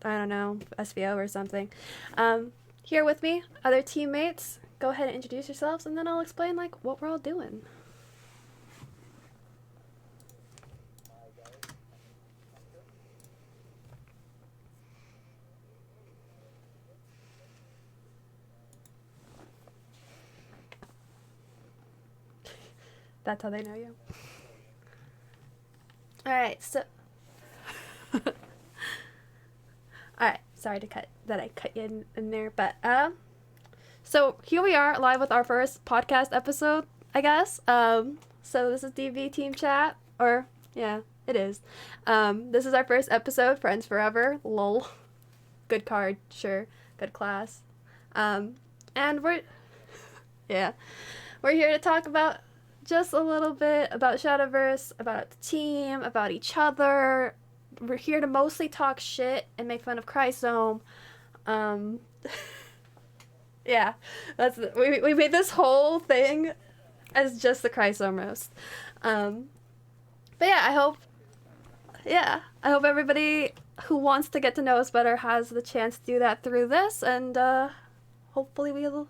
I don't know, SVO or something. Here with me, other teammates. Go ahead and introduce yourselves, and then I'll explain like what we're all doing. That's how they know you. All right, so. All right, sorry I cut you in there, but so here we are live with our first podcast episode, I guess. So this is DV Team Chat, or yeah, it is. This is our first episode, Friends Forever. Lol. Good card, sure. Good class. And yeah, we're here to talk about just a little bit about Shadowverse, about the team, about each other. We're here to mostly talk shit and make fun of Chrysome. Yeah, we made this whole thing as just the Chrysome roast. But yeah, I hope everybody who wants to get to know us better has the chance to do that through this, and hopefully we'll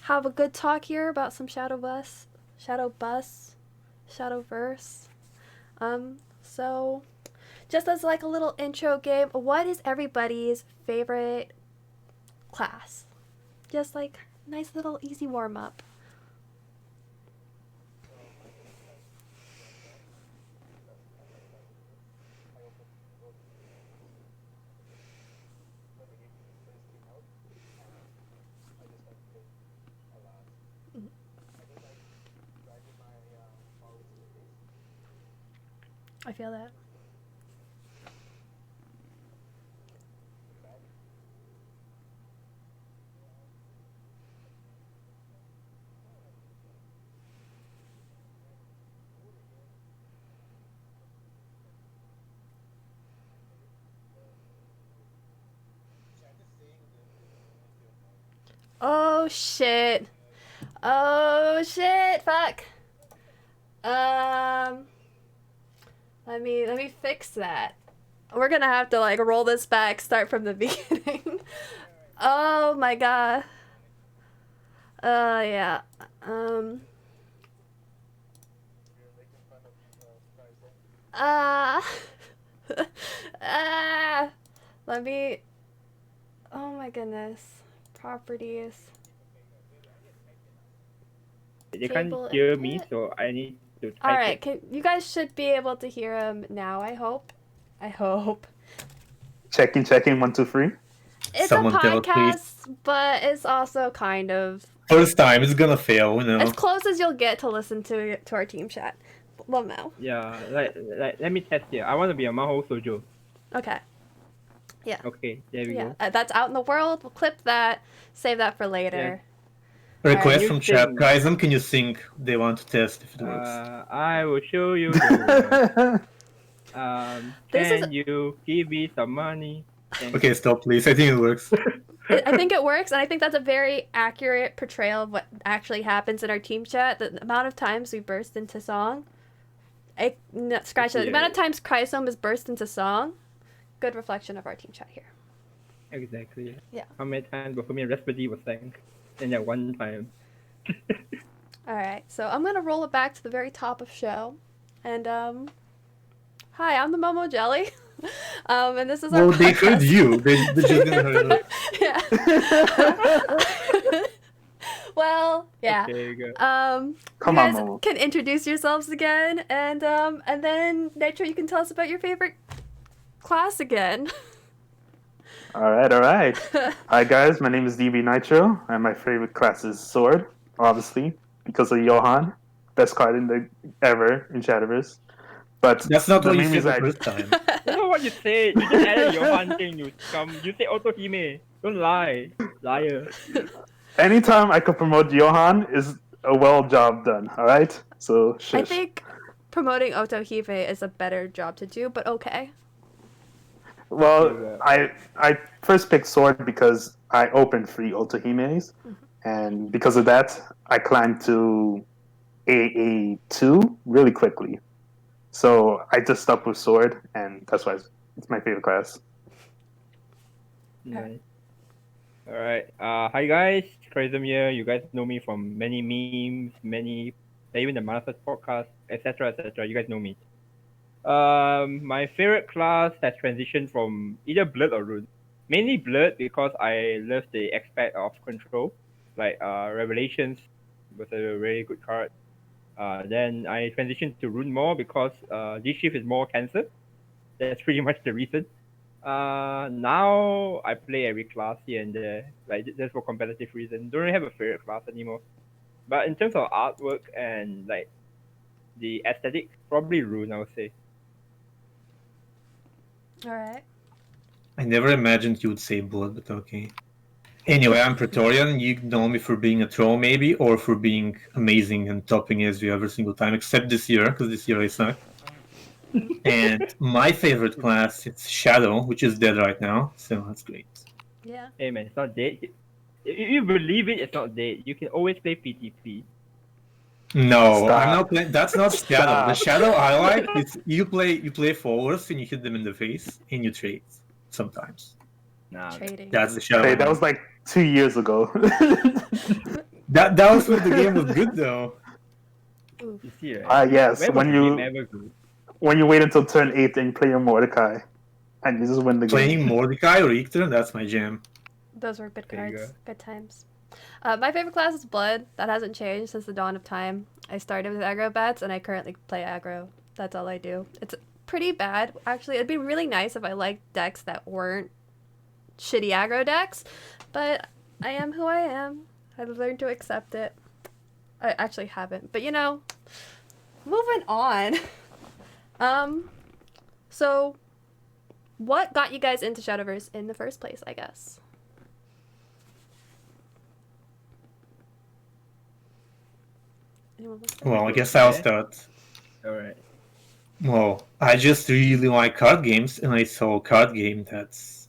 have a good talk here about some Shadowverse. So just as like a little intro game, what is everybody's favorite class? Just like nice little easy warm up. I feel that. Oh shit. Oh shit. Fuck. Let me fix that. We're gonna have to like roll this back, start from the beginning. Oh my god. Yeah. Uh. Ah. Let me. Oh my goodness. Properties. You can't Cable hear me, input. so I need to All type right. it. You guys should be able to hear him now. I hope. I hope. Checking, 1, 2, 3. It's Someone a tell, please. podcast, but it's also kind of First time, it's gonna fail, you know. as close as you'll get to listen to our team chat. Well, no. Yeah, let me test here. I want to be a Maho Sojo. Okay. Okay, there we Yeah, go. that's out in the world. We'll clip that. Save that for later. Request Alright, from you chat. sing. Kaizam, can you sing? They want to test if it works. I will show you the way. This is- Can you give me some money? Okay, stop, please. I think it works. I think it works, and I think that's a very accurate portrayal of what actually happens in our team chat. The amount of times we burst into song. Scratch that. The amount of times Chrysome is burst into song. Good reflection of our team chat here. Exactly. Yeah. How many times Bohemian Rhapsody was sang? In that one time. All right, so I'm gonna roll it back to the very top of show, and hi, I'm the Momo Jelly, and this is our. Well, they podcast. heard you. They just didn't hear Yeah. Well, yeah. Okay, good. Come you guys on, Momo. can introduce yourselves again, and then Nitro, you can tell us about your favorite class again. All right. Hi, guys. My name is DB Nitro, and my favorite class is Sword, obviously, because of Johan. Best card ever in Shadowverse. But That's not the what you main said the reason first time. You know what you said? You just added Johan thing, you scum. You said Otohime. Don't lie. Liar. anytime I could promote Johan is a well job done, all right? So, shush. I think promoting Otohime is a better job to do, but okay. Well, I first picked Sword because I opened 3 Otohimes, and because of that, I climbed to AA2 really quickly. So I just stuck with Sword, and that's why it's my favorite class. Nice. Alright. Hi guys, Crazum here. You guys know me from many memes, even the Masters podcast, etc., etc. You guys know me. My favorite class has transitioned from either Blood or Rune. Mainly Blood because I love the aspect of control. Like Revelations was a very good card. Then I transitioned to Rune more because G-Shift is more cancer. That's pretty much the reason. Now I play every class here and there, like just for competitive reason. Don't really have a favorite class anymore. But in terms of artwork and like the aesthetic, probably Rune, I would say. All right. I never imagined you would say blood, but okay. Anyway, I'm Praetorian. You know me for being a troll, maybe, or for being amazing and topping SU every single time, except this year, because this year I suck. And my favorite class is Shadow, which is dead right now, so that's great. Yeah. Hey man, it's not dead. If you believe it, it's not dead. You can always play PTP. No, Stop. I'm not playing. That's not Shadow. The Shadow I like is you play forwards and you hit them in the face and you trade sometimes. Nah. Trading. That's the Shadow. Hey, I that was like. like 2 years ago. That was when the game was good though. Oof. You see, right? Yes, Where was when the game you ever good? when you wait until turn 8 and you play your Mordecai, and you just win the Playing game. Mordecai or Ictor, that's my jam. Those were good There you cards. go. Good times. My favorite class is Blood. That hasn't changed since the dawn of time. I started with aggro bats, and I currently play aggro. That's all I do. It's pretty bad. Actually, it'd be really nice if I liked decks that weren't shitty aggro decks, but I am who I am. I've learned to accept it. I actually haven't, but moving on. So what got you guys into Shadowverse in the first place, I guess? Anyone want to start? Well, I guess I'll start. Alright. Well, I just really like card games, and I saw a card game that's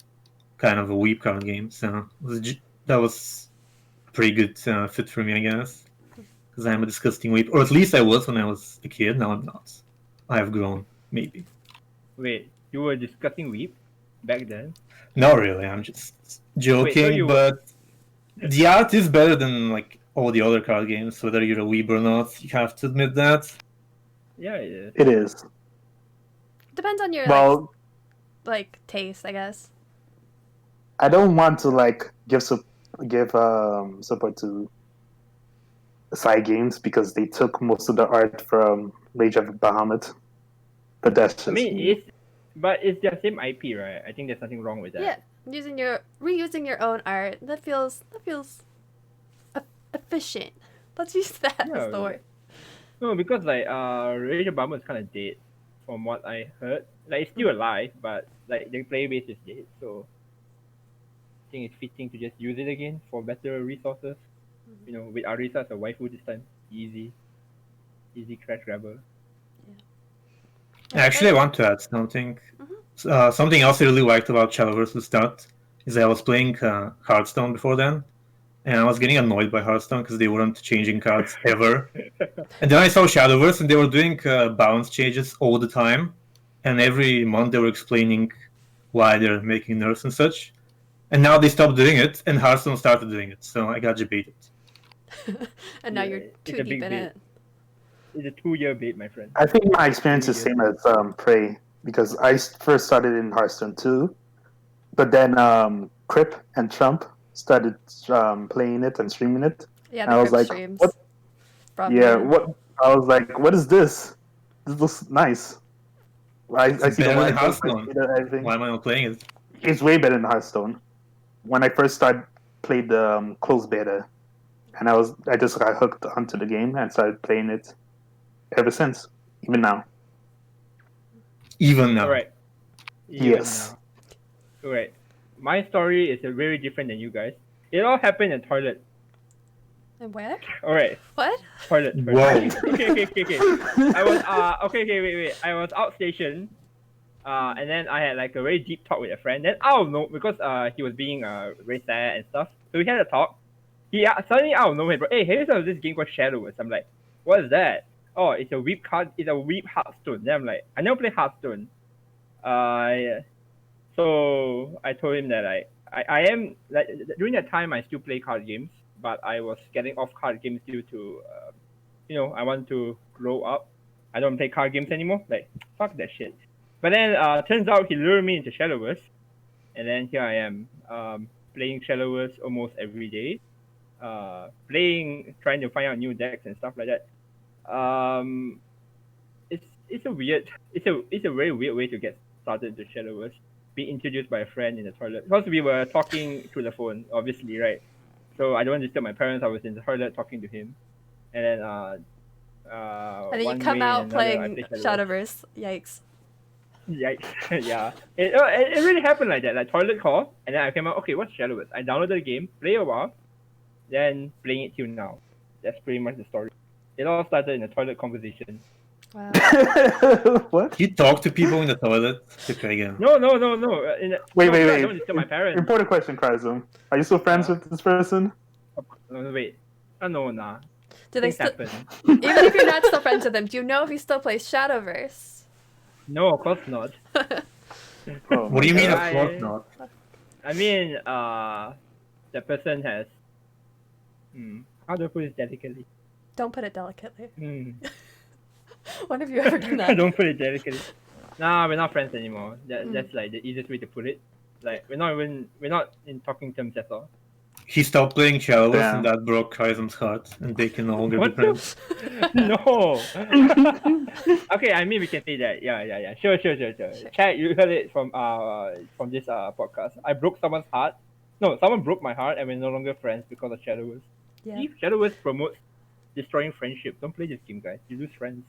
kind of a weep card game, so that was a pretty good fit for me, I guess. Because I'm a disgusting weep, or at least I was when I was a kid. Now I'm not. I have grown, maybe. Wait, you were discussing Weep back then? Not really. I'm just joking, you- but the art is better than like all the other card games. Whether you're a weeb or not, you have to admit that. Yeah, it is. It is. Depends on your Well, like taste, I guess. I don't want to like give support to side games because they took most of the art from Rage of Bahamut. But that's just I mean, me. it's their same IP, right? I think there's nothing wrong with that. Yeah, reusing your own art. That feels efficient. Let's use that Yeah, as the word. No, because like Rage of Bahamut is kind of dead, from what I heard. Like it's still alive, but like the player base is dead. So I think it's fitting to just use it again for better resources. You know, with Arisa as a waifu this time, easy crash grabber. Actually, I want to add something. Something else I really liked about Shadowverse Start is I was playing Hearthstone before then, and I was getting annoyed by Hearthstone because they weren't changing cards ever. And then I saw Shadowverse, and they were doing balance changes all the time, and every month they were explaining why they're making nerfs and such. And now they stopped doing it, and Hearthstone started doing it, so I got debated. And now Yeah, you're it's too a deep big in bait. it. It's a 2-year bait, my friend. I think my experience is same as Prey because I first started in Hearthstone too, but then Crip and Trump started playing it and streaming it. Yeah, And the I was Crip like, streams. what? brought me Yeah, in. what? I was like, what is this? This looks nice. I see the better than white I Hearthstone. see the everything. Why am I not playing it? It's way better than Hearthstone. When I first played the closed beta, and I just got hooked onto the game and started playing it ever since, even now. Even now. Alright. Yes. Alright. My story is very different than you guys. It all happened in toilet. And where? Alright. What? Toilet. Whoa. Okay. I was wait. I was outstation. And then I had like a very deep talk with a friend. Then I don't know because he was being very sad and stuff. So we had a talk. He suddenly out of nowhere, bro. Hey, have you heard of this game called Shadowverse? I'm like, what is that? Oh, it's a weep card. It's a weep Hearthstone. Then I'm like, I never play Hearthstone. Yeah. So I told him that I am like during that time I still play card games, but I was getting off card games due to I want to grow up. I don't play card games anymore. Like fuck that shit. But then turns out he lured me into Shadowverse, and then here I am playing Shadowverse almost every day. Trying to find out new decks and stuff like that. It's a very weird way to get started into Shadowverse. Be introduced by a friend in the toilet because we were talking through the phone, obviously, right? So I don't want to disturb my parents. I was in the toilet talking to him, and then And then you one come way out and another, I playing played Shadowverse. Yikes. Yeah, yeah. It really happened like that. Like toilet call, and then I came out. Okay, what's Shadowverse? I downloaded the game, play a while, then playing it till now. That's pretty much the story. It all started in a toilet conversation. Wow. What? You talk to people in the toilet to play again. No. Wait. I don't disturb my parents. Important question, Chrysum. Are you still friends with this person? No, wait. No, nah. Do they Things still, happen. even if you're not still friends with them, do you know if he still plays Shadowverse? No, of course not. Oh, What do you mean, of I- course not? I mean, the person has. How do I put it delicately? Don't put it delicately. Hmm. When have you ever done I that? don't put it delicately. Nah, we're not friends anymore. That's like the easiest way to put it. Like we're not in talking terms at all. He stopped playing Shadowverse Damn. and that broke Chrysum's heart, and they can no longer be What the? friends. No. Okay, I mean we can say that. Yeah. Sure. Chat, you heard it from this podcast. I broke someone's heart. No, someone broke my heart, and we're no longer friends because of Shadowverse. Yeah. See, Shadowverse promotes destroying friendship. Don't play this game, guys. You lose friends.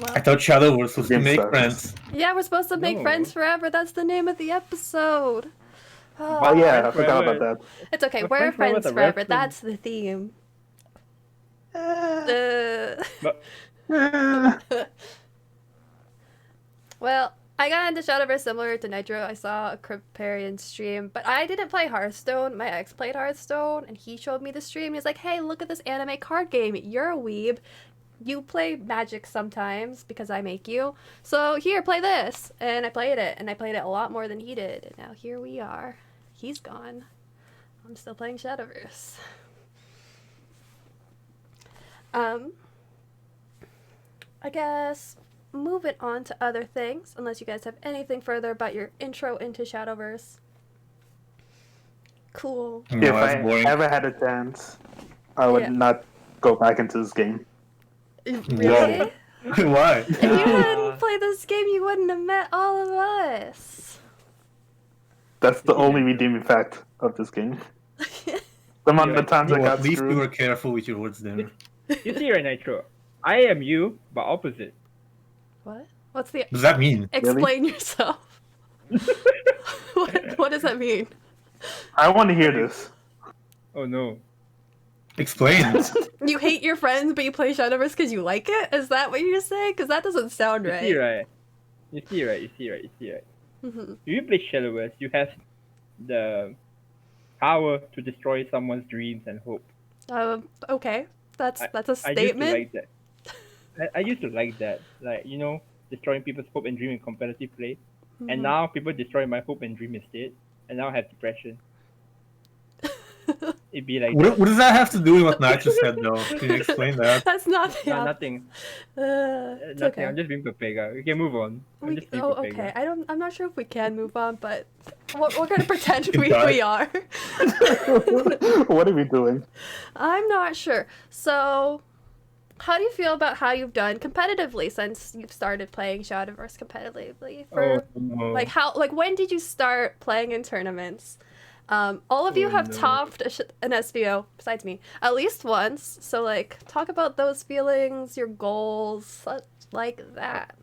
Well, I thought Shadowverse was to Game make sucks. friends. yeah, we're supposed to make No. friends forever. That's the name of the episode. Oh Oh, yeah, I Friends forgot forever. about it's okay. But We're friends forever friends is a forever. reference. That's the theme. that. Well, I got into Shadowverse similar to Nitro. I saw a Kripparrian stream, but I didn't play Hearthstone. My ex played Hearthstone, and he showed me the stream. He's like, hey, look at this anime card game. You're a weeb. You play Magic sometimes because I make you. So here, play this. And I played it, and I played it a lot more than he did. And now here we are. He's gone. I'm still playing Shadowverse. I guess moving on to other things, unless you guys have anything further about your intro into Shadowverse. Cool. No, If that's I boring. ever had a chance, I would Yeah. not go back into this game. Really? Why? If you hadn't played this game, you wouldn't have met all of us. That's the only redeeming fact of this game. The amount of times I Well, got at least you screwed. were careful with your words there. You see, right, Nitro? I am you, but opposite. What? What's the... Does that mean? Explain yourself. What does that mean? I want to hear this. Oh no. Explain. You hate your friends, but you play Shadowverse because you like it? Is that what you're saying? Because that doesn't sound You right. see, right? You see, right? Mhm. If you play Shadowverse, you have the power to destroy someone's dreams and hope. Okay. That's a I used to statement. like that. I used to like that. Like, destroying people's hope and dream in competitive play. Mhm. And now people destroy my hope and dream instead. And now I have depression. It'd be like What does that have to do with what Nitro said, though? Can you explain that? That's not... no, nothing. It's Nothing. okay. I'm just being Pepega. We can move on. I'm just being Okay. I'm not sure if we can move on, but we're gonna pretend Goodbye. we are. What are we doing? I'm not sure. So, how do you feel about how you've done competitively since you've started playing Shadowverse competitively? Oh, no. Like when did you start playing in tournaments? All of you Oh, have no. topped an SVO besides me at least once. So like, talk about those feelings, your goals, such like that.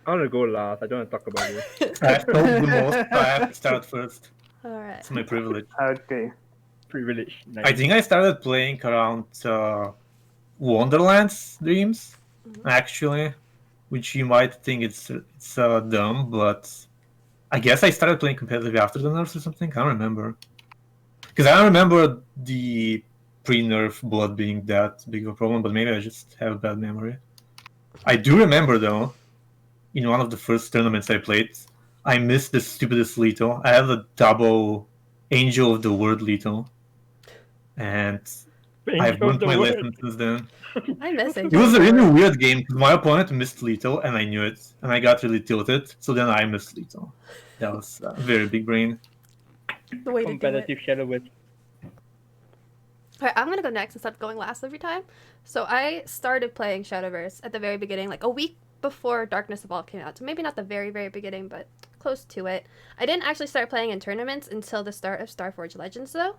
I want to go last. I don't want to talk about it. I've told the most, but I have to start first. All right. It's my privilege. Okay. Privilege. Nice. I think I started playing around Wonderland's Dreams, actually, which you might think it's dumb, but I guess I started playing competitively after the nerfs or something. I don't remember. Because I don't remember the pre-nerf blood being that big of a problem, but maybe I just have a bad memory. I do remember, though, in one of the first tournaments I played, I missed the stupidest Lito. I have a double Angel of the Word Lito. And I've learned my lesson since then. I miss it. It was a really weird game because my opponent missed Lito and I knew it. And I got really tilted. So then I missed Lito. That was very big brain. The way to do it. Competitive Shadowverse. Alright, I'm gonna go next instead of going last every time. So I started playing Shadowverse at the very beginning, like a week before Darkness Evolved came out. So maybe not the very, very beginning, but close to it. I didn't actually start playing in tournaments until the start of Starforge Legends, though.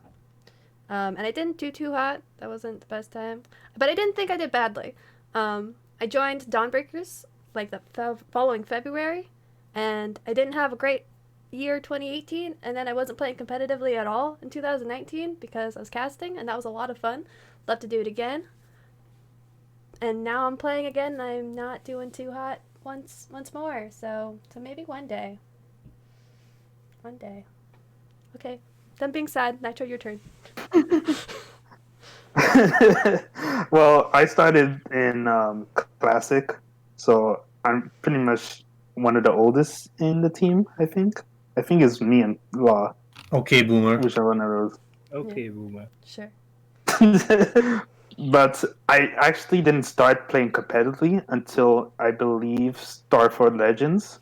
And I didn't do too hot. That wasn't the best time. But I didn't think I did badly. I joined Dawnbreakers, like the following February. And I didn't have a great year 2018, and then I wasn't playing competitively at all in 2019 because I was casting, and that was a lot of fun. Love to do it again. And now I'm playing again, and I'm not doing too hot once more. So maybe one day. One day. Okay. Done being sad. Nitro, your turn. Well, I started in Classic, so I'm pretty much one of the oldest in the team, I think. I think it's me and Law. Okay, Boomer. Whichever one of those. Okay, Boomer. Sure. But I actually didn't start playing competitively until I believe Starforge Legends,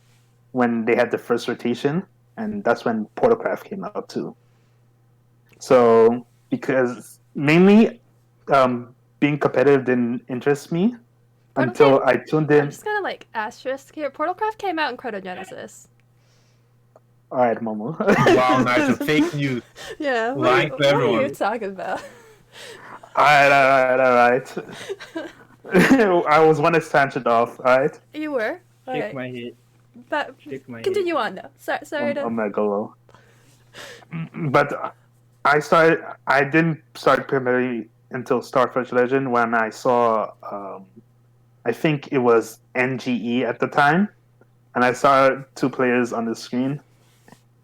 when they had the first rotation, and that's when Portalcraft came out too. So, because mainly being competitive didn't interest me until I tuned in. I'm just gonna like asterisk here. Portalcraft came out in Chronogenesis. Alright, Momo. Wow, nice. Fake news. Yeah. Lying to What are everyone. you talking about? Alright. I was one expansion off, alright? You were. Shake Alright. my head. But Shake my continue on though. Sorry to. Omega low. But I didn't start primarily until Starforge Legend when I saw, I think it was NGE at the time, and I saw two players on the screen,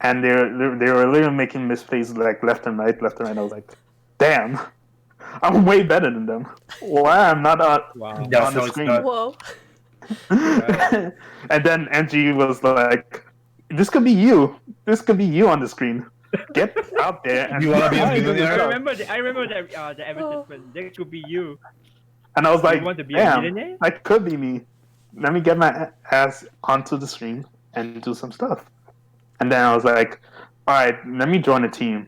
and they were literally making misplays like left and right. I was like, damn, I'm way better than them. Why I'm not Wow. That's on how the it screen? started. Whoa. And then NGE was like, this could be you. This could be you on the screen. Get out there. And You wanna be a I millionaire? remember the advertisement. That could be you. And I was like, You want to be a damn, millionaire? that could be me. Let me get my ass onto the screen and do some stuff. And then I was like, all right, let me join a team.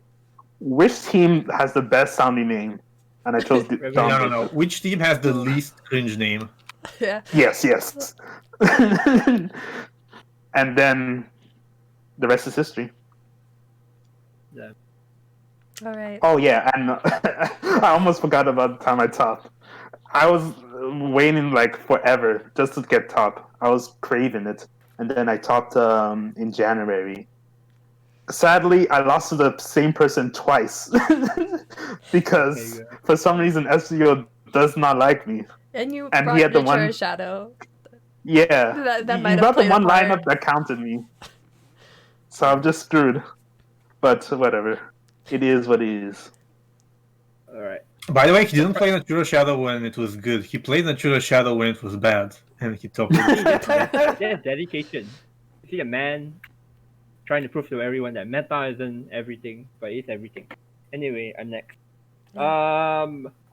Which team has the best sounding name? And I chose No. Which team has the least cringe name? Yeah. Yes. And then the rest is history. Yeah. All right. Oh yeah, and I almost forgot about the time I topped. I was waiting like forever just to get top. I was craving it, and then I topped in January. Sadly, I lost to the same person twice because for some reason SEO does not like me. And you And brought he had the Nature one- Shadow. Yeah, That might he have brought the played one a part. lineup that counted me, so I'm just screwed. But whatever, it is what it is. Alright. By the way, he didn't play Natura Shadow when it was good. He played Natura Shadow when it was bad, and he topped it. That's dedication. You see a man trying to prove to everyone that meta isn't everything, but it's everything. Anyway, I'm next.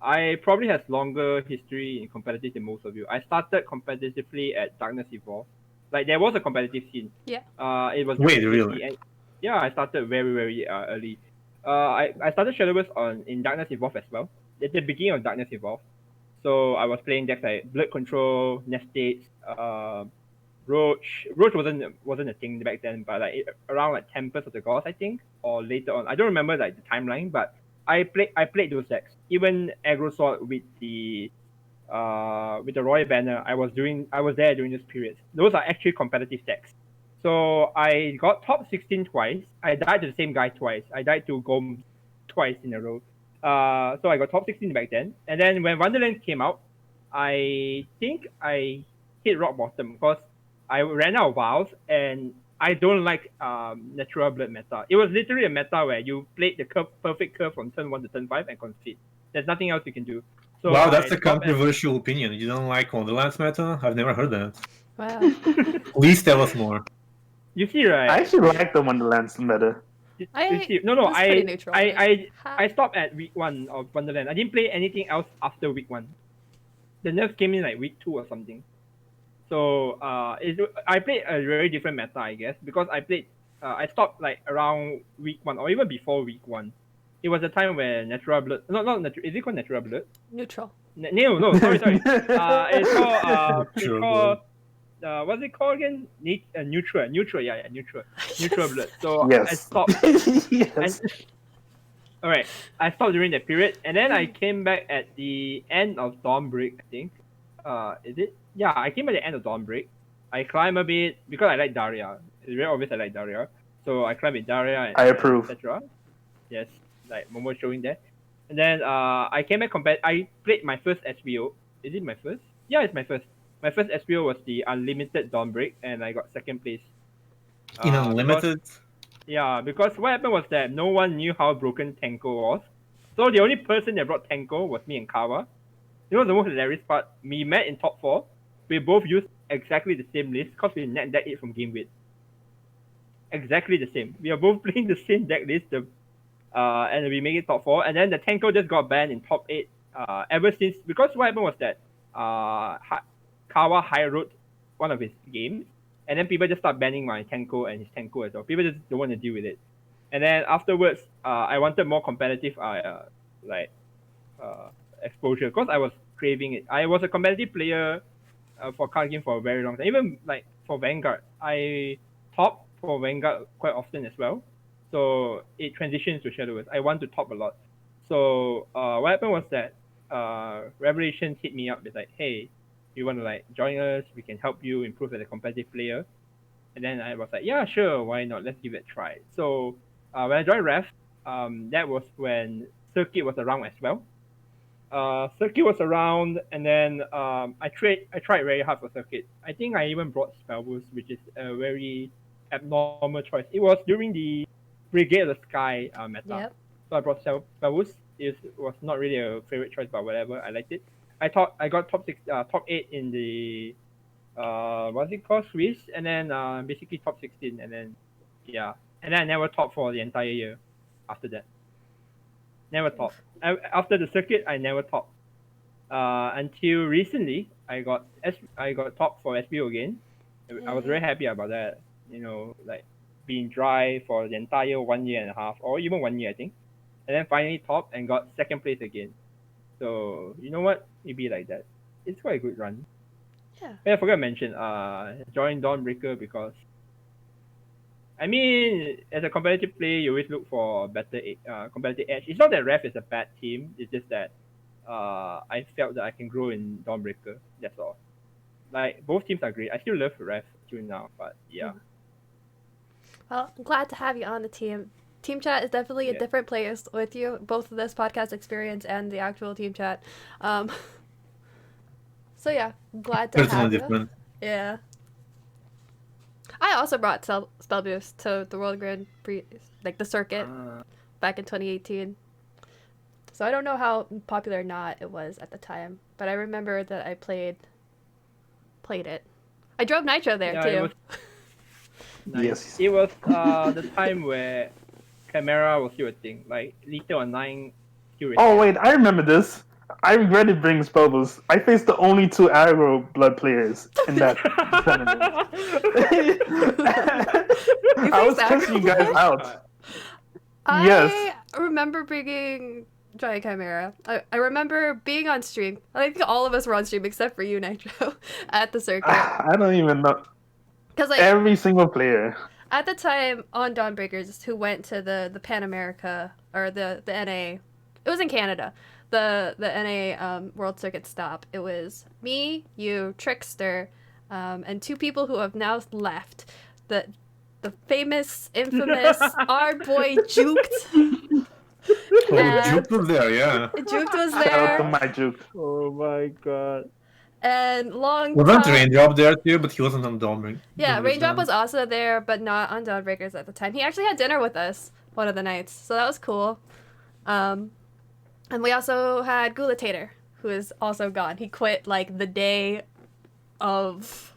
I probably have longer history in competitive than most of you. I started competitively at Darkness Evolved. Like there was a competitive scene. Yeah. It was Wait, very really? tasty, and yeah, I started very early. I started Shadowverse in Darkness Evolved as well. At the beginning of Darkness Evolved. So I was playing decks like Blood Control, Nestates, Roach. Roach wasn't a thing back then, but like around like Tempest of the Gods, I think, or later on. I don't remember like the timeline, but I played those decks. Even Aggro Sword with the Royal Banner, I was there during this period. Those are actually competitive decks. So I got top 16 twice. I died to the same guy twice. I died to Gom twice in a row. So I got top 16 back then. And then when Wonderland came out, I think I hit rock bottom because I ran out of vials and I don't like natural blood meta. It was literally a meta where you played the perfect curve from turn 1 to turn 5 and concede. There's nothing else you can do. So Wow, that's I a controversial opinion. You don't like Wonderland's meta? I've never heard that. Wow. Please tell us more. You see, right? I actually like the Wonderlands meta. You see, no, it was pretty neutral. I stopped at week 1 of Wonderland. I didn't play anything else after week 1. The nerfs came in like week 2 or something. So I played a very different meta, I guess, because I stopped like around week 1 or even before week 1. It was a time where Natural Blood, not Natural, is it called Natural Blood? Neutral. No, sorry. It's Natural called what's it called again? Neutral, Neutral Blood. So I Yes. stopped. Yes. All right, I stopped during that period, and then I came back at the end of Dawnbreak, I think. Is it? Yeah, I came at the end of Dawnbreak. I climbed a bit because I like Daria. It's very obvious I like Daria, so I climbed with Daria. And, I approve. Etc. Yes, like Momo showing there. And then I came back I played my first SBO. Is it my first? Yeah, it's my first. My first SBO was the Unlimited Dawnbreak, and I got second place. In Because- Unlimited? yeah, because what happened was that no one knew how broken Tenko was. So the only person that brought Tenko was me and Kawa. You know the most hilarious part? We met in top 4. We both used exactly the same list because we net decked it from game weight. Exactly the same. We are both playing the same deck list, and we made it top 4. And then the Tenko just got banned in top 8. Ever since, because what happened was that Kawa high wrote one of his games, and then people just start banning my Tenko and his Tenko as well. People just don't want to deal with it. And then afterwards, I wanted more competitive exposure because I was craving it. I was a competitive player for card game for a very long time. Even like for Vanguard, I top for Vanguard quite often as well. So it transitions to Shadowverse. I want to top a lot. So what happened was that Revelations hit me up with like, hey, you want to like join us? We can help you improve as a competitive player. And then I was like, yeah, sure, why not? Let's give it a try. So when I joined Rev, that was when Circuit was around as well. Circuit was around, and then I tried very hard for Circuit. I think I even brought Spellboost, which is a very abnormal choice. It was during the Brigade of the Sky meta. Yep. So I brought Spellboost. It was not really a favorite choice, but whatever, I liked it. I thought I got top 8 in the what's it called, Swiss, and then basically top 16, and then yeah, and then I never top for the entire year after that. Never top. After the circuit, I never top. Until recently, I got top for SBO again. I was very happy about that. You know, like being dry for the entire 1 year and a half, or even 1 year, I think, and then finally top and got second place again. So you know what? It be like that. It's quite a good run. Yeah. I forgot to mention. Joined Dawnbreaker because, I mean, as a competitive player, you always look for a better competitive edge. It's not that Rev is a bad team. It's just that I felt that I can grow in Dawnbreaker. That's all. Like both teams are great. I still love Rev till now, but yeah. Well, I'm glad to have you on the team. Team chat is definitely a Yeah. different place with you, both this podcast experience and the actual team chat. So yeah, I'm glad to Personally have you. different. Yeah. I also brought Spell Boost to the World Grand Prix, like the circuit, back in 2018. So I don't know how popular or not it was at the time, but I remember that I played it. I drove Nitro there Yeah, too. it was nice. Yes. It was the time where Chimera was still a thing. Like Lethal Online still. Oh wait, I remember this. I regretted bringing Spellboost. I faced the only 2 aggro blood players in that tournament. I was faced pushing you guys aggro out. I Yes. remember bringing Giant Chimera. I remember being on stream. I think all of us were on stream except for you, Nitro, at the circuit. I don't even know. Because like Every single player. at the time on Dawnbreakers, who went to the Pan America or the NA, it was in Canada. The NA World Circuit stop. It was me, you, Trickster, and 2 people who have now left. The famous, infamous our boy Juked. Oh, And- Juke was there, yeah. Juked was Shout out to there, my Juke. Oh my god. and long Wasn't time. Raindrop there too, but he wasn't on Dawnbreak. Yeah, Dawnbreak's Raindrop done. was also there, but not on Dawnbreakers at the time. He actually had dinner with us one of the nights, so that was cool. And we also had Gulatator, who is also gone. He quit like the day of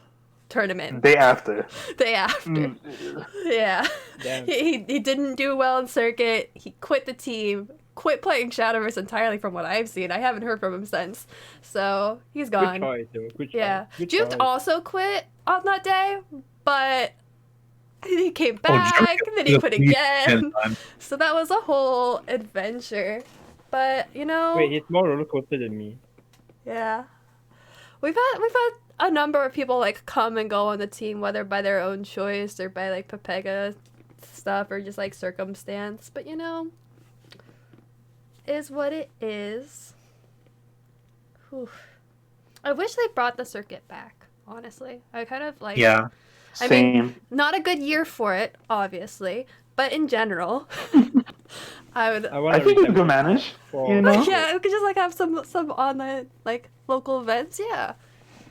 tournament. Day after. Day after. Mm. Yeah. Damn. He didn't do well in circuit. He quit the team. Quit playing Shadowverse entirely from what I've seen. I haven't heard from him since. So he's Good gone. choice, though. Good choice. Yeah. Good Juked choice. also quit on that day, but he came Oh, back, Juke then he quit at least 10 again. times. So that was a whole adventure. But you know, Wait, he's more roller coaster than me. yeah. We've had a number of people like come and go on the team, whether by their own choice or by like Pepega stuff or just like circumstance. But you know, is what it is. Whew. I wish they brought the circuit back, honestly. I kind of like Yeah. I Same. mean, not a good year for it, obviously, but in general, I would. I want I to think we could manage. You know? Yeah, we could just like have some online like local events. Yeah.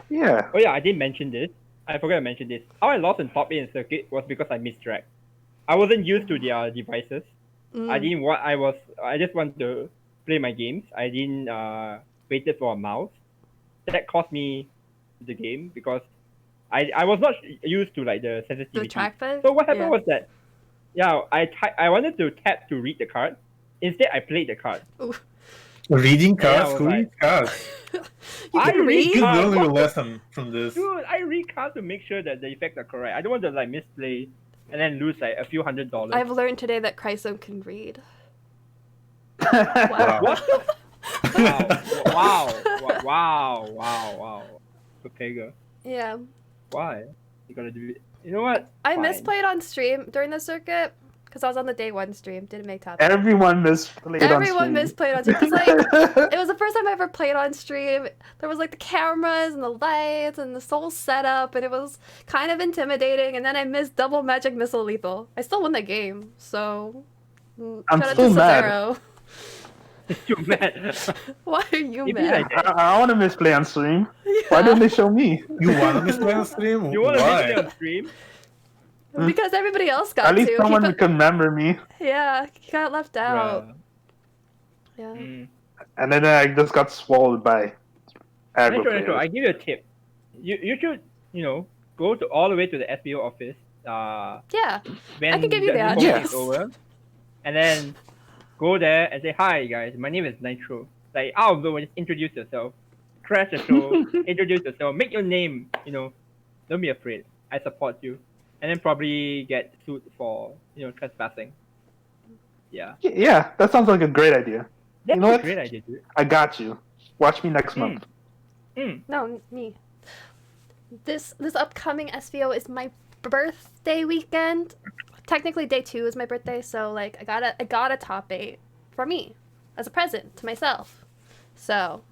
Yeah. Oh yeah, I didn't mention this. I forgot to mention this. How I lost in top 8 in circuit was because I missed track. I wasn't used to their devices. Mm. I just wanted to play my games. I didn't waited for a mouse. That cost me the game because I was not used to like the The sensitivity. trackpad. So what happened Yeah. was that, yeah, I wanted to tap to read the card. Instead, I played the card. Reading Yeah, I cards? was Who like- reads cards? You I can read read. You cards. learn your What the- lesson from this. Dude, I read cards to make sure that the effects are correct. I don't want to like misplay and then lose like a few $100. I've learned today that Chrysome can read. Wow. What the? Wow. Pepega. Yeah. Why? You gotta do it. You know what? I Fine. misplayed on stream during the circuit because I was on the day one stream. Didn't make top 10. Everyone misplayed Everyone on misplayed on stream. 'Cause, like, it was the first time I ever played on stream. There was like the cameras and the lights and the whole setup, and it was kind of intimidating. And then I missed double magic missile lethal. I still won the game, so I'm shout out still to mad. Cesaro. Too mad. Why are you If you mad? like I want to misplay on stream. Why Yeah. didn't they show me? You wanna misplay on stream? You want to Why? miss on stream? Because everybody else got At least to. someone He would remember me. yeah, he got left out. Bruh. Yeah. Mm. And then I just got swallowed by aggro Nitro, I players. give you a tip. You should go to all the way to the SBO office. Yeah. When I can give you the that. promotion Yes. is over, and then go there and say, "Hi guys, my name is Nitro." Like out of the way, just introduce yourself, crash the show, introduce yourself, make your name. Don't be afraid. I support you, and then probably get sued for trespassing. Yeah, Yeah, that sounds like a great idea. that's know a what? great idea, dude. I got you. Watch me next month. No, me. This upcoming SVO is my birthday weekend. Technically, day 2 is my birthday, so like I got a top 8 for me as a present to myself. So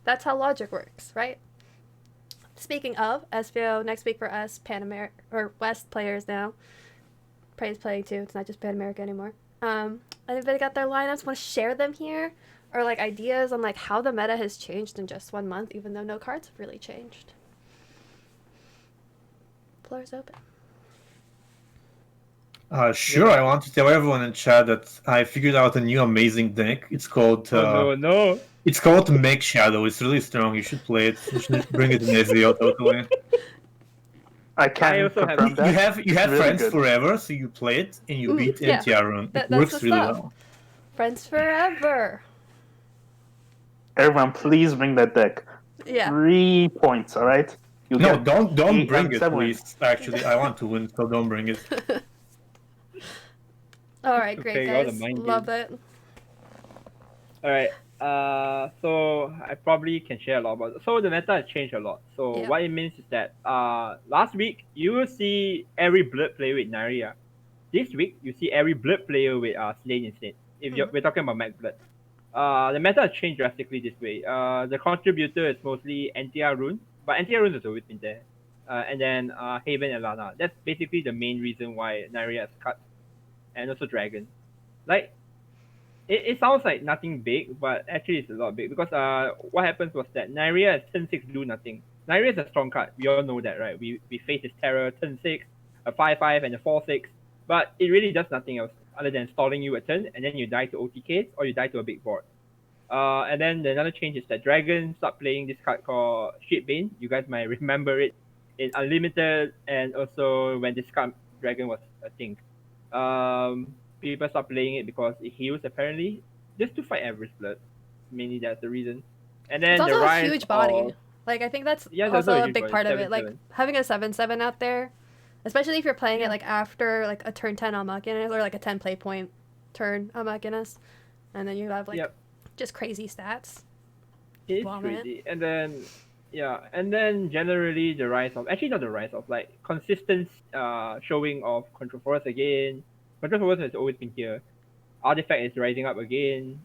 that's how logic works, right? Speaking of SVO, next week for us Pan America or West players now. Prey's playing too. It's not just Pan America anymore. Anybody got their lineups? Want to share them here, or like ideas on like how the meta has changed in just 1 month, even though no cards have really changed. Floor is open. Sure, I want to tell everyone in chat that I figured out a new amazing deck. It's called No. it's called Make Shadow. It's really strong. You should play it. You should bring it in SVO totally. I can I also have- confirm that. You have really friends good. forever, so you play it and you beat yeah. NTR It That's works the really stuff. well. Friends forever. Everyone, please bring that deck. Yeah. 3 points, all right? You No, get don't 8 bring and it, 7. please. Actually, I want to win, so don't bring it. All right, great Okay, all the guys. mind Love it. All right. So I probably can share a lot about it. So the meta has changed a lot. So Yeah. what it means is that last week you will see every blood player with Narya. This week you see every blood player with Slane instead. We're talking about Mac Blood. The meta has changed drastically this way. The contributor is mostly NTR Rune, but NTR Rune has always been there. And then Haven and Lana. That's basically the main reason why Narya is cut. And also Dragon. Like, it sounds like nothing big, but actually it's a lot big because what happens was that Narya at turn 6 do nothing. Narya is a strong card. We all know that, right? We face his terror turn 6, a 5/5 and a 4/6, but it really does nothing else other than stalling you a turn and then you die to OTKs or you die to a big board. And then another change is that Dragon start playing this card called Shitbane. You guys might remember it. in Unlimited, and also when Discard Dragon was a thing. People stopped playing it because it heals apparently, just to fight average blood. Mainly that's the reason. And then It's the also a rise huge body. of Like I think that's yeah, that's also a huge big body, part of it. Like 7/7. having a 7/7 out there, especially if you're playing Yeah. it like after like a turn 10 on Machinas or like a 10 play point turn on Machinas, and then you have like Yep. just crazy stats. It is Vomit. crazy. And then and then generally the rise of actually not the rise of like consistent showing of Control Force again. Control Force has always been here. Artifact is rising up again.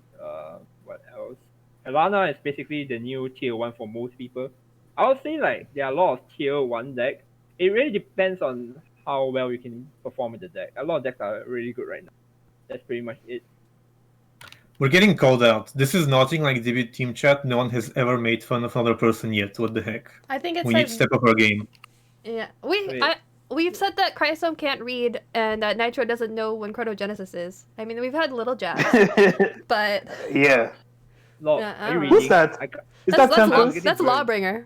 What else? Alana is basically the new tier 1 for most people. I would say like there are a lot of tier 1 decks. It really depends on how well you can perform with the deck. A lot of decks are really good right now. That's pretty much it. We're getting called out. This is nothing like DB team chat. No one has ever made fun of another person yet. What the heck? I think it We need to says step up our game. yeah. Wait. We've said that Chrysome can't read and that Nitro doesn't know when Chronogenesis is. I mean, we've had little jabs, but Yeah. Lob, Yeah, I are you don't know. reading? Who's that? I ca- Is that's that Tempest? getting that's burned. Lawbringer,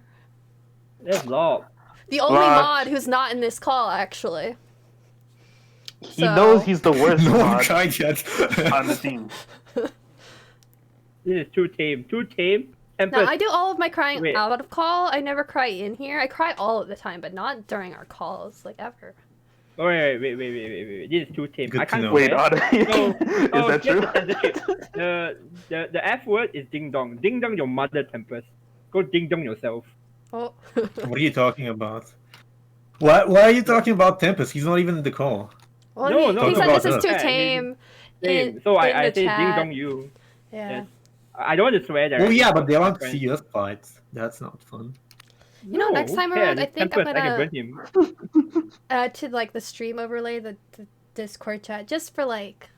That's Lob. the only Wow. mod who's not in this call actually. He So- knows he's the worst No one mod tried yet. on the team. This is too tame. Too tame. No, Tempest. I do all of my crying Wait. out of call. I never cry in here. I cry all of the time, but not during our calls, like ever. Oh, wait. This is too tame. Good I to can't know. Wait, swear. Otter, No, is that here's true? the censorship. The F word is ding dong. Ding dong your mother, Tempest. Go ding dong yourself. Oh. What are you talking about? Why are you talking about Tempest? He's not even in the call. Well, No, he, no, he no, said no, this is no. too Yeah, tame. Same. In, So in I the say ding chat. dong you. Yeah. Yes. I don't want to swear there. Oh yeah, but they want to see us fight. That's not fun. You know, next who time cares? around, I It's think I'm Tempest. I can gonna burn him. add to like the stream overlay the Discord chat just for like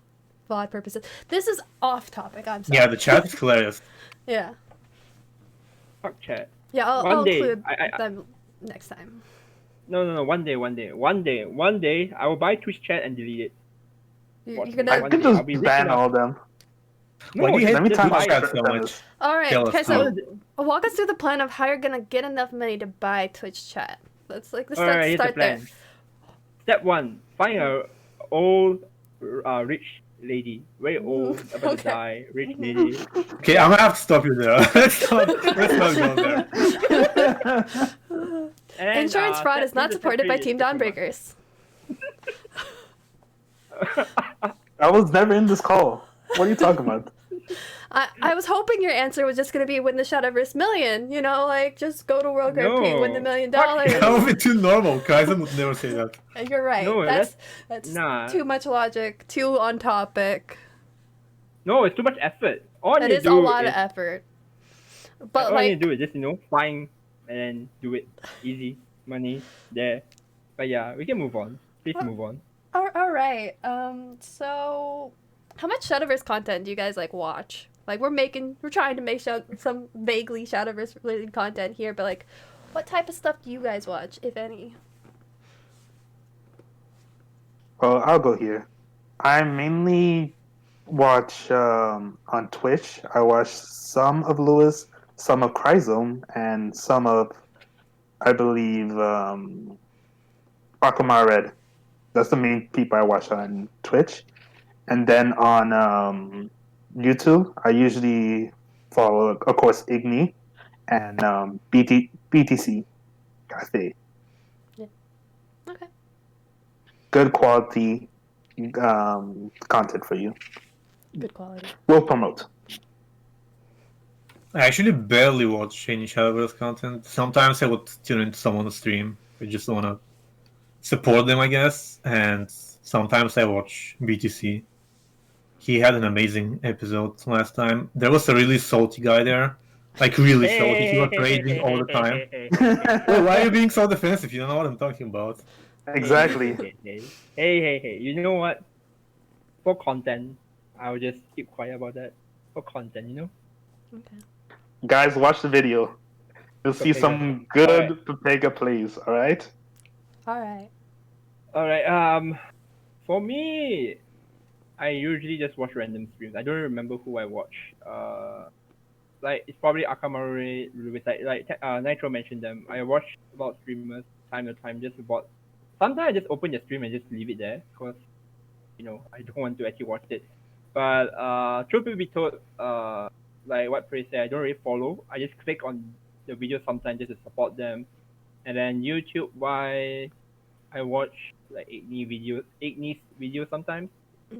VOD purposes. This is off topic. I'm sorry. Yeah, the chat is hilarious. Yeah. Fuck chat. Yeah. I'll One day, include I- them next time. No. One day, I will buy Twitch chat and delete it. You're What? I gonna. One could day, I'll just be rich ban enough. all of them. Why do you just- hate Let me just time buy my it. chat shirt so for much? this. All right. Tell us Okay. how. So walk us through the plan of how you're gonna get enough money to buy Twitch chat. Let's Alright, here's the start there. plan. Step 1: find a old, rich lady, very old, about to Okay. die, rich lady. Okay, I'm gonna have to stop you there. let's not go there. And then, Insurance fraud step is not 2 to supported by step 3 Team is pretty Dawnbreakers. much- I was never in this call. What are you talking about? I was hoping your answer was just gonna be win the Shadowverse million. You know, like just go to World Grand Prix, win the $1 million. Fuck That would be too normal. Kaizen would never say that. You're right. No, that's nah. too much logic, too on topic. No, it's too much effort. All It you is a do lot is, of effort. But all you like, do is just find and then do it. Easy money there. But yeah, we can move on. Please move on. all right. So how much Shadowverse content do you guys like watch? Like we're trying to make some vaguely Shadowverse related content here, but like, what type of stuff do you guys watch, if any? Well, I'll go here. I mainly watch on Twitch. I watch some of Lewis, some of Chrysome, and some of, I believe, Akuma Red. That's the main people I watch on Twitch. And then on YouTube, I usually follow, of course, Igni and BTC Cafe. Okay. Good quality content for you. Good quality. We'll promote. I actually barely watch any Shadowverse content. Sometimes I would tune into someone's stream. I just want to support them, I guess. And sometimes I watch BTC. He had an amazing episode last time. There was a really salty guy there. Like, really salty. He was raging all the time. Wait, why are you being so defensive? You don't know what I'm talking about. Exactly. Hey. You know what? For content, I'll just keep quiet about that. For content, you know? Okay. Guys, watch the video. You'll see Papega. some good Papega plays, alright? All right. Alright, for me, I usually just watch random streams. I don't remember who I watch. Like, it's probably Akamaru, like Nitro mentioned them. I watch a lot of streamers. time to time just about. Sometimes I just open the stream and just leave it there because I don't want to actually watch it. But truth be told, like what Prey said, I don't really follow. I just click on the videos sometimes just to support them. And then YouTube, why I watch like Ignis videos sometimes.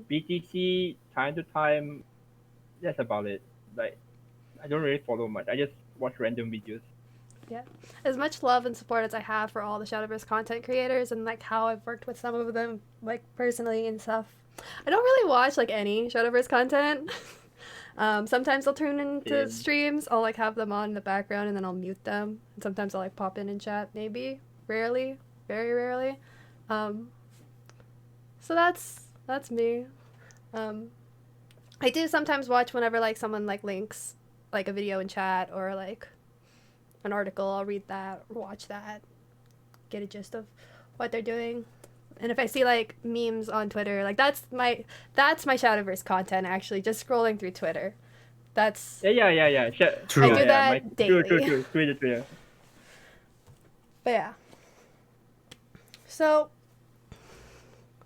BTC time to time, that's about it. Like I don't really follow much. I just watch random videos. As much love and support as I have for all the Shadowverse content creators and like how I've worked with some of them like personally and stuff, I don't really watch like any Shadowverse content. Sometimes I'll tune into Same. streams. I'll like have them on in the background and then I'll mute them. And sometimes I'll like pop in and chat. Maybe, rarely, very rarely. So that's me. I do sometimes watch whenever like someone like links like a video in chat or like an article. I'll read that, watch that, get a gist of what they're doing. And if I see like memes on Twitter, like that's my Shadowverse content actually. Just scrolling through Twitter, that's Yeah. True. I do that True. daily. Twitter. But yeah. So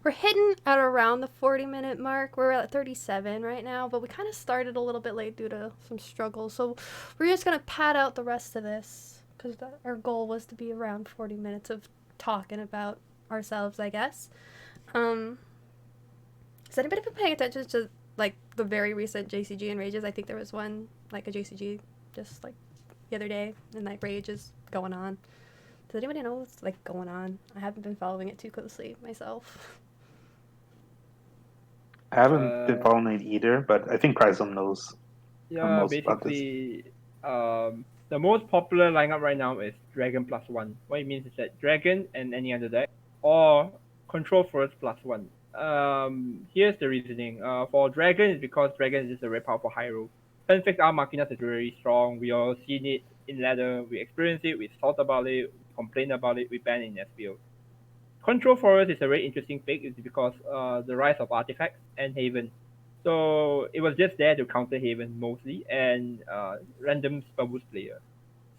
we're hitting at around the 40-minute mark. We're at 37 right now, but we kind of started a little bit late due to some struggles. So we're just going to pad out the rest of this because our goal was to be around 40 minutes of talking about ourselves, I guess. Has anybody been paying attention to like the very recent JCG and Rages? I think there was one, like a JCG just like the other day, and like Rage is going on. Does anybody know what's like going on? I haven't been following it too closely myself. I haven't been following it either, but I think Chrysum knows. Yeah, most about this. basically, the most popular lineup right now is Dragon +1. What it means is that Dragon and any other deck, or Control Forest +1. Here's the reasoning. For Dragon, is because Dragon is just a very powerful high roll. Fenfix R Machinas is very strong. We all seen it in ladder. We experienced it. We thought about it. We complained about it. We banned it in SPL. Control Forest is a very interesting pick. It's because the rise of artifacts and Haven. So it was just there to counter Haven mostly and random spell boost player.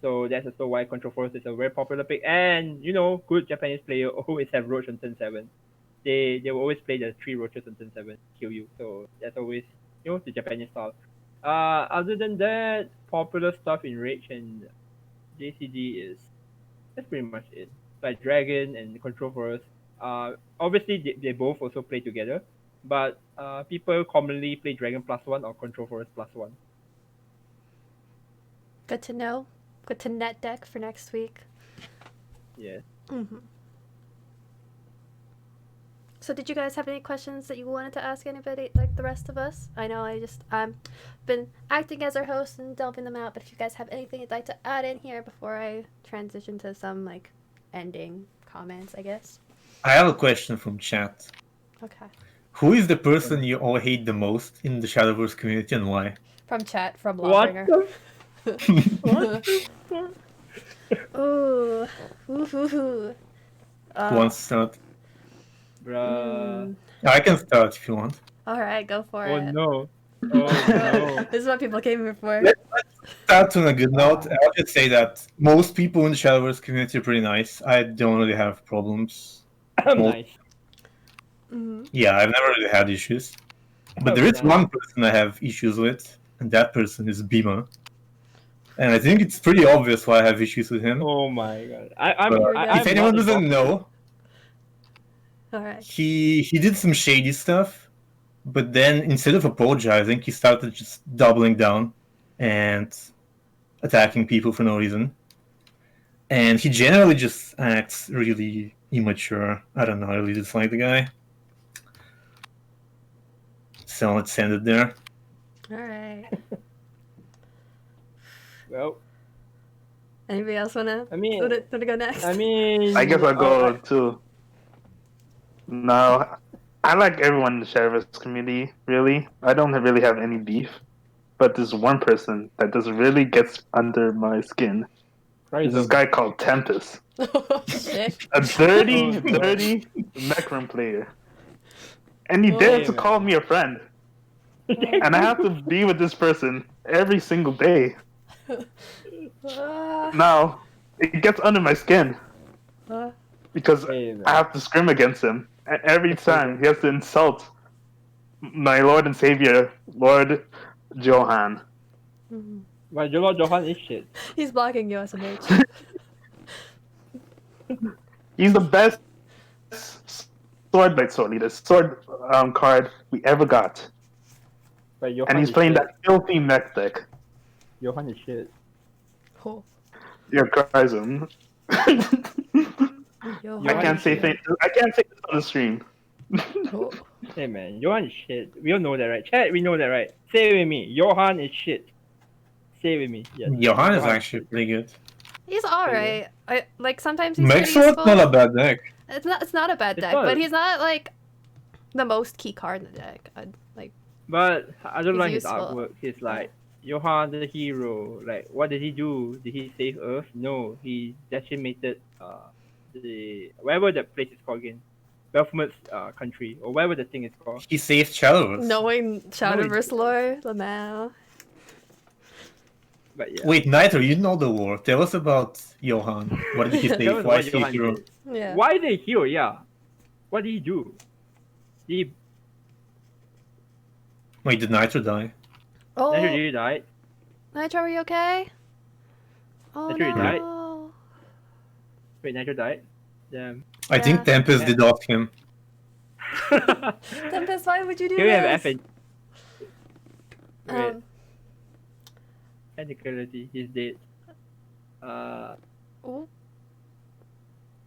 So that's also why Control Force is a very popular pick. And good Japanese player always have Roach on turn 7. They will always play the 3 Roaches on turn 7, kill you. So that's always the Japanese style. Other than that, popular stuff in Rage and JCG that's pretty much it. Like Dragon and Control Force. Obviously they both also play together. But people commonly play Dragon +1 or Control Forest +1. Good to know. Good to net deck for next week. Yeah. Mm-hmm. So did you guys have any questions that you wanted to ask anybody, like the rest of us? I know I'm been acting as our host and delving them out, but if you guys have anything you'd like to add in here before I transition to some like ending comments, I guess. I have a question from chat. Okay. Who is the person you all hate the most in the Shadowverse community and why? From chat, from What Lawbringer. the Ooh. Ooh. Who wants to start? Bruh. I can start if you want. All right, go for Oh it. no. Oh no. This is what people came here for. Let's start on a good note. I'll just say that most people in the Shadowverse community are pretty nice. I don't really have problems. Nice. Mm-hmm. Yeah, I've never really had issues. But there is one person I have issues with, and that person is Bima. And I think it's pretty obvious why I have issues with him. Oh my god. If anyone doesn't know, All right. he did some shady stuff, but then instead of apologizing, he started just doubling down and attacking people for no reason. And he generally just acts really immature. I don't know, I really dislike the guy. So let's end it there. All right. Well, Anybody else wanna I go next? I guess I'll go too. No, I like everyone in the Shadowverse community, really. I don't really have any beef. But there's one person that just really gets under my skin. There's this guy called Tempest. Oh, shit. A dirty Necron player. And he dares to call me a friend. And I have to be with this person every single day. Now, it gets under my skin. because Hey, man. I have to scrim against him. Every time he has to insult my Lord and Savior, Lord Johan. But Johan is shit. He's blocking you, SMH. He's the best sword card we ever got. But Johan And he's is playing shit. that filthy mech deck. Johan is shit. Oh, Your Chrysum. yo, I can't say things. I can't say this on the stream. Oh. Hey man, Johan is shit. We all know that, right? Chat, we know that, right? Say it with me. Johan is shit. Say it with me. Yes. Johan is actually pretty good. He's alright. I like sometimes he's pretty Maxwell's useful. not a bad deck. It's not a bad It's deck, not. but he's not like the most key card in the deck. Like But I don't He's like his useful. artwork. He's like Johan the hero. Like, what did he do? Did he save Earth? No, he decimated the wherever that place is called again, Belphegor's country or wherever the thing is called. He saved Shadowverse. knowing No, Shadowverse lore, Lamau. But yeah. Wait, Nitro, you know the war. Tell us about Johan. What did he Tell save? us Why what is he a Johan hero? did. Yeah. Why the hero? Yeah. What did he do? He Wait, did Nitro die? Oh, naturally died. Nitro, are you okay? Oh Nitro died? no. Wait, Nitro died. Damn. I think Yeah. Tempest Yeah. did off him. Tempest, why would you do Here we have this? F and wait, Um, technicality. He's dead. ooh.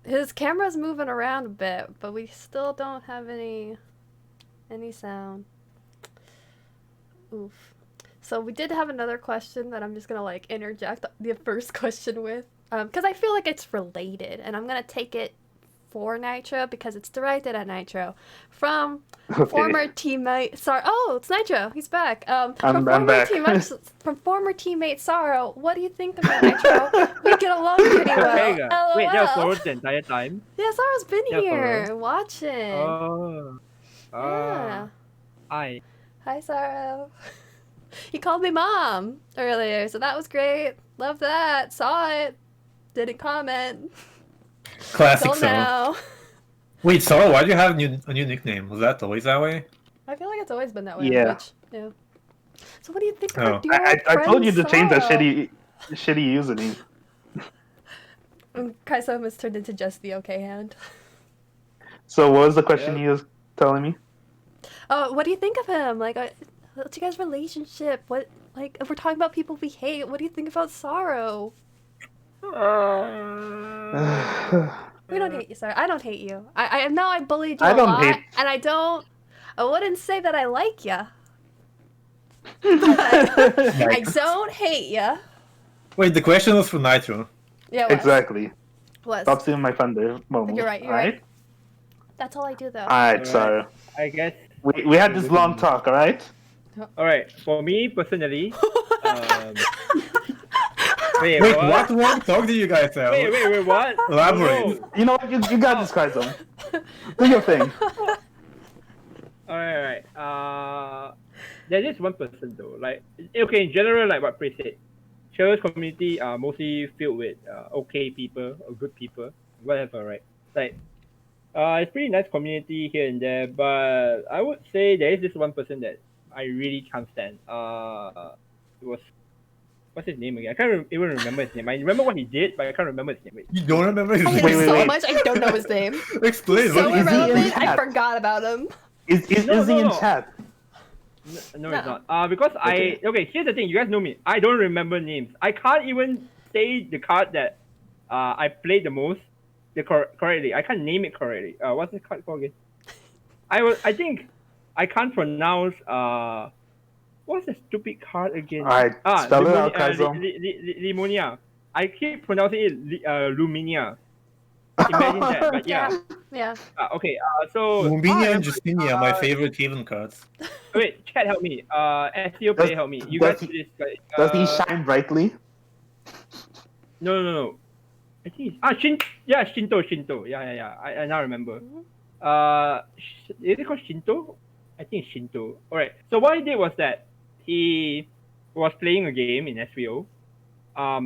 His camera's moving around a bit, but we still don't have any sound. Oof. So we did have another question that I'm just gonna like interject the first question with, because I feel like it's related, and I'm gonna take it for Nitro because it's directed at Nitro from Okay. former teammate. Sorry, oh, it's Nitro. He's back. From I'm former back. from former teammate Sorrow. What do you think about Nitro? We get along pretty Hey, well. wait, that was LOL. Florence the entire time. Yeah, Sorrow's been Yeah, here watching. Oh. Yeah. Hi. Hi, Sorrow. He called me mom earlier, so that was great. Love that. Saw it. Didn't comment. Classic Till Sorrow. now. Wait, Sorrow, why do you have a new nickname? Was that always that way? I feel like it's always been that way. Yeah. On Twitch. Yeah. So what do you think Oh. about your I told you to change that Sorrow? shitty username. Kaisom has turned into just the okay hand. So what was the question you was telling me? Oh, what do you think of him? Like, what's your guys' relationship? What, like, if we're talking about people we hate, what do you think about Sorrow? We don't hate you, Sorrow. I don't hate you. I know I bullied you I a don't lot, hate- and I wouldn't say that I like you. I Yikes. don't hate you. Wait, the question was for Nitro. Yeah, it was. Exactly. Was. Stop stealing my thunder, Momo. You're right, you're right. That's all I do, though. Alright, Alright. sorry. I guess. We had this long talk, alright? Alright, for me personally, wait, Wait, what long talk did you guys have? Wait, what? Elaborate. No. You know what? You got this, Kaizo. Do your thing. Alright. There's just one person though. Like, okay, in general, like what Prey said, Cheryl's community are mostly filled with okay people or good people, whatever, right? Like, it's pretty nice community here and there, but I would say there is this one person that I really can't stand. It was, what's his name again? I can't even remember his name. I remember what he did, but I can't remember his name. Wait. You don't remember his I hate name? him so wait. much, I don't know his name. Explain. So what is he? irrelevant, I chat? forgot about him. Is No, he no, in no. chat? No, No. it's not. Because okay, here's the thing. You guys know me. I don't remember names. I can't even say the card that I played the most correctly. I can't name it correctly. What's the card called again? I think I can't pronounce what's the stupid card again? Alright, spell it out, Kaizo. Limonia. I keep pronouncing it Luminia. Imagine that, but yeah. Yeah. Okay. So Luminia and Justinia are my favorite Haven cards. wait, chat help me. SEO Does- play help me. You does guys do this. Does he shine brightly? No. I think it's Shinto. Yeah. I now remember. Is it called Shinto? I think it's Shinto. Alright. So what he did was that he was playing a game in SVO.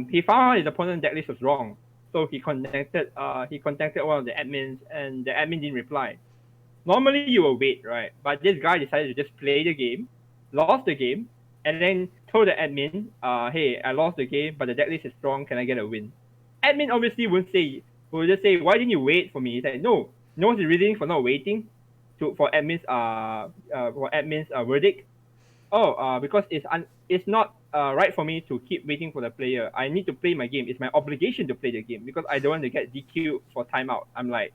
He found out his opponent's decklist was wrong. So he contacted one of the admins, and the admin didn't reply. Normally you will wait, right? But this guy decided to just play the game, lost the game, and then told the admin, hey, I lost the game, but the deck list is strong. Can I get a win? Admin obviously will just say, why didn't you wait for me? He said, no. You know what's the reason for not waiting for admin's verdict? Because it's not right for me to keep waiting for the player. I need to play my game. It's my obligation to play the game because I don't want to get DQ'd for timeout. I'm like,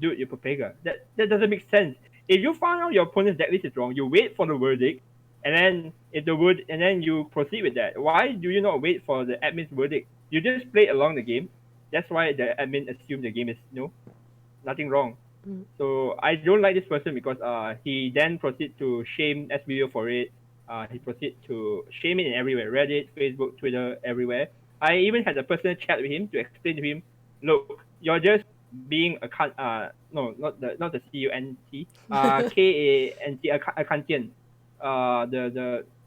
dude, you're Papega. That doesn't make sense. If you find out your opponent's deck list is wrong, you wait for the verdict, and then and then you proceed with that. Why do you not wait for the admin's verdict? You just play along the game. That's why the admin assumed the game is nothing wrong. So I don't like this person because he then proceed to shame SBO for it. He proceed to shame it in everywhere, Reddit, Facebook, Twitter, everywhere. I even had a personal chat with him to explain to him, look, you're just being a no, not the CUNT, KANT, a Kantian.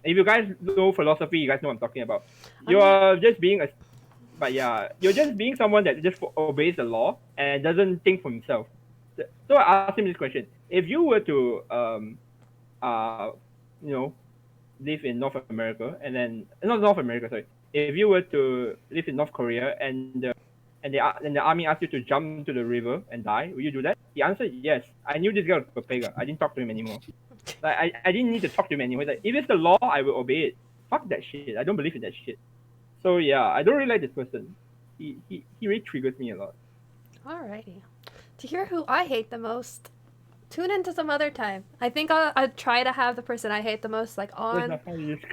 If you guys know philosophy, you guys know what I'm talking about. You're just being you're just being someone that just obeys the law and doesn't think for himself. So I asked him this question: if you were to live in North America and then not North America, sorry, if you were to live in North Korea and the army asked you to jump into the river and die, will you do that? He answered yes. I knew this guy was Papega. I didn't talk to him anymore. Like I didn't need to talk to him anymore. Like, if it's the law, I will obey it. Fuck that shit. I don't believe in that shit. So yeah, I don't really like this person. He really triggers me a lot. Alrighty. To hear who I hate the most, tune into some other time. I think I'll try to have the person I hate the most like on